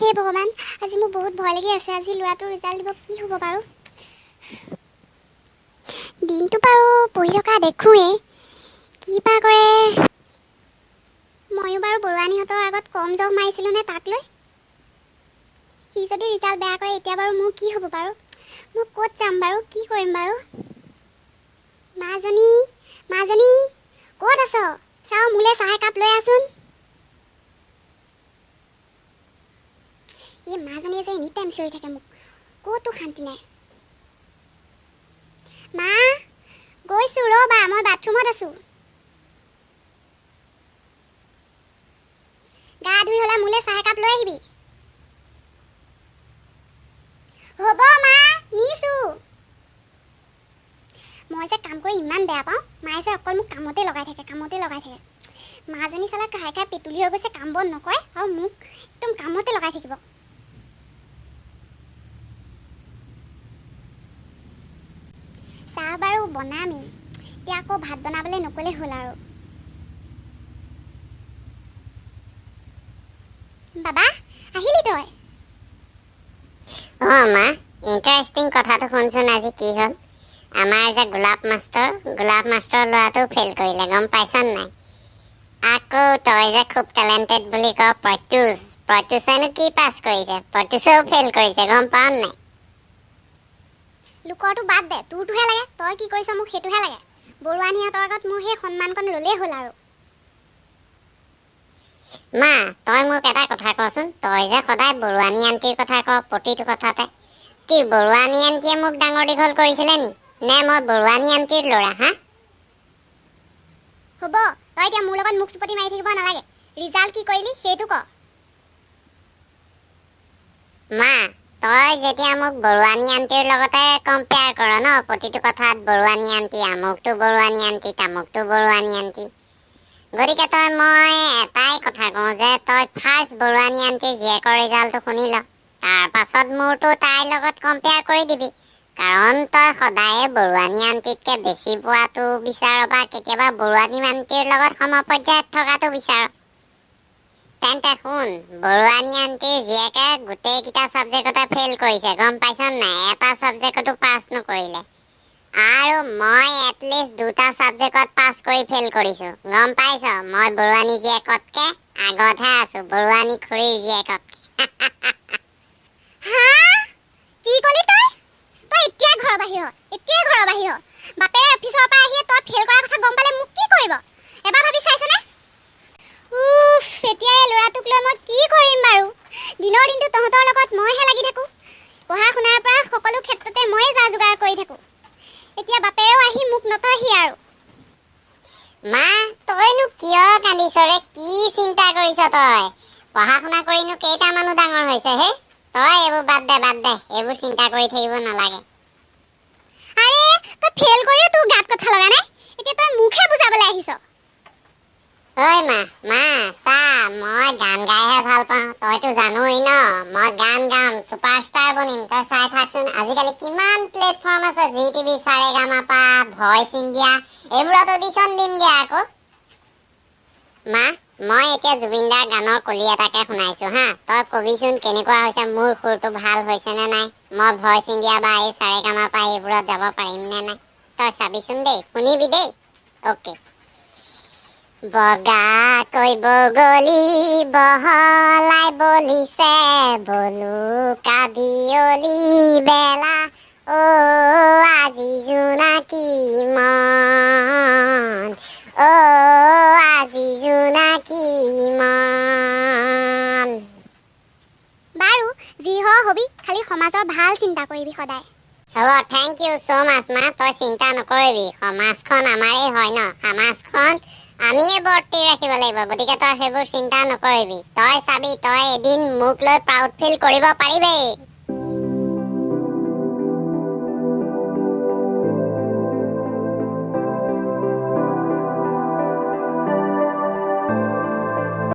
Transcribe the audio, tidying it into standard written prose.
হে ভগৱান, আজি মোৰ বহুত ভয় লাগি আছে। আজি ল'ৰাটোৰ ৰিজাল্ট দিব, কি হ'ব বাৰু? দিনটো বাৰু পঢ়ি থকা দেখোঁৱেই, কি বা কৰে। ময়ো বাৰু বৰুৱানীহঁতৰ আগত কম জব মাৰিছিলোঁ নে তাক লৈ? সি যদি ৰিজাল্ট বেয়া কৰে, এতিয়া বাৰু মোৰ কি হ'ব বাৰু? মই ক'ত যাম বাৰু? কি কৰিম বাৰু? মাজনী, মাজনী, ক'ত আছ? চাওঁ, মোলৈ চাহ একাপ লৈ আছোন। এই মাজনীয়ে যে এনি টাইম চিঞৰি থাকে মোক, ক'তো শান্তি নাই। মা, গৈছোঁ ৰ'বা, মই বাথৰুমত আছোঁ। গা ধুই হ'লে মোলৈ চাহ একাপ লৈ আহিবি। হ'ব মা, নিছোঁ। মই যে কাম কৰি ইমান বেয়া পাওঁ। মায়ে যে অকল মোক কামতে লগাই থাকে। মাজনী চালা খাই খাই পেটুলি হৈ গৈছে, কাম বন নকৰে আৰু মোক একদম কামতে লগাই থাকিব। চাহ বাৰু বনামেই, এতিয়া আকৌ ভাত বনাবলৈ নক'লে হ'ল আৰু। বাবা, আহিলি তই? মা, ইণ্টাৰেষ্টিং কথাটো শুনচোন। আজি কি হ'ল, আমাৰ যে গোলাপ মাষ্টৰ ল'ৰাটো ফেইল কৰিলে, গম পাইছ নাই? আকৌ তই যে খুব টেলেণ্টেড বুলি কওঁ প্ৰত্যুষেনো কি পাছ কৰিছে? প্ৰত্যুষেও ফেইল কৰিছে, গম পাৱ নাই? লোকৰটো বাদ দে, তোৰটোহে লাগে। তই কি কৰিছ মোক সেইটোহে লাগে। বৰুৱানীহঁতৰ আগত মোৰ সেই সন্মানকণ ৰ'লেই হ'ল আৰু। মা, তই মোক এটা কথা কচোন। তই যে সদায় বৰুৱানী আণ্টিৰ কথা ক প্ৰতিটো কথাতে। কি বৰুৱানী আণ্টিয়ে মোক ডাঙৰ দীঘল কৰিছিলে নি? নে মই বৰুৱানী আণ্টিৰ ল'ৰা? হা? হ'ব, তই এতিয়া মোৰ লগত মুখ চুপতি মাৰি থাকিব নালাগে। ৰিজাল্ট কি কৰিলি সেইটো ক। মা, তই যেতিয়া মোক বৰুৱানী আণ্টিৰ লগতে কম্পেয়াৰ কৰ ন প্ৰতিটো কথাত, বৰুৱানী আণ্টি, আমুকটো বৰুৱানী আণ্টি, তামুকটো বৰুৱানী আণ্টি, গতিকে মই এটাই কথা কওঁ যে তই ফাৰ্ষ্ট বৰুৱানী আণ্টিৰ জীয়েকৰ ৰিজাল্টটো শুনি ল, তাৰ পাছত মোৰতো তাইৰ লগত কম্পেয়াৰ কৰি দিবি। কাৰণ তই সদায়ে বৰুৱানী আণ্টিতকৈ বেছি পোৱাটো বিচাৰ বা কেতিয়াবা বৰুৱানী আণ্টিৰ লগত সমপৰ্যায়ত থকাটো বিচাৰ। তেন্তে শুন, বৰুৱানী আণ্টিৰ জীয়েকে গোটেইকেইটা ছাবজেক্টতে ফেইল কৰিছে, গম পাইছ নাই? এটা ছাবজেক্টতো পাছ নকৰিলে। আৰু মই এটলিষ্ট 2টা ছাবজেক্টত পাছ কৰি ফেইল কৰিছোঁ, গম পাইছ? মই বৰুৱানী জীয়েকতকৈ আগতহে আছোঁ, বৰুৱানী খুৰীৰ জীয়েকতকৈ। হা? কি ক'লি তই? তই এতিয়াই ঘৰৰ বাহিৰ। বাপেৰে অফিচৰ পৰা আহিয়ে তই ফেইল কৰাৰ কথা গম পালে মোক কি কৰিব? এবাৰ ভাবি চাইছনে? এতিয়া এই ল'ৰাটোক লৈ মই কি কৰিম বাৰু? দিনৰ দিনটো তহঁতৰ লগত মইহে লাগি থাকোঁ। পঢ়া শুনাৰ পৰা সকলো ক্ষেত্ৰতে ময়ে যা যোগাৰ কৰি থাকোঁ। এতিয়া বাপেৰেও আহি মোক নতয়হি আৰু। মা, তইনো কিয় কান্দিছ ৰে? কি চিন্তা কৰিছ তই? পঢ়া শুনা কৰিনো কেইটা মানুহ ডাঙৰ হৈছে হে? তই এইবোৰ বাদ দে। এইবোৰ চিন্তা কৰি থাকিব নালাগে। আৰে, তই ফেইল কৰিও তোৰ গাত কথা লগা নাই। এতিয়া তই মুখহে বুজাবলৈ আহিছ। ঐ মা, চা, মই গান গাইহে ভাল পাওঁ। তইতো জানোৱেই ন, মই গান গাম, ছুপাৰষ্টাৰ বনিম। তই চাই থাকচোন, আজিকালি কিমান প্লেটফৰ্ম আছে, ZTV, সাৰেগামাপা, ভইচ ইণ্ডিয়া, এইবোৰত অডিশ্যন দিমগে আকৌ। মা, মই এতিয়া জুবিনদাৰ গানৰ কলি এটাকে শুনাইছো হা। তই কবিচোন কেনেকুৱা হৈছে, মোৰ সুৰটো ভাল হৈছে নে নাই? মই ভইচ ইণ্ডিয়া বা এই সাৰেগামাপা এইবোৰত যাব পাৰিম নে নাই? তই চাবিচোন দেই, শুনিবি দেই। অ'কে। বগাকৈ বগলী বহলাই বলিছে, বলুকা বিয়লি বেলা, আজি জোনাকী মন, আজি জোনাকী মন। বাৰু, যি হ হবি, খালি সমাজৰ ভাল চিন্তা কৰিবি সদায়। হ'ব, থেংক ইউ ছ' মাছ মা। তই চিন্তা নকৰিবি, সমাজখন আমাৰেই হয় ন। সমাজখন আমিয়ে বৰ্তি ৰাখিব লাগিব, গতিকে তই সেইবোৰ চিন্তা নকৰিবি। তই চাবি, তই এদিন মোক লৈ প্ৰাউড ফিল কৰিব পাৰিবি।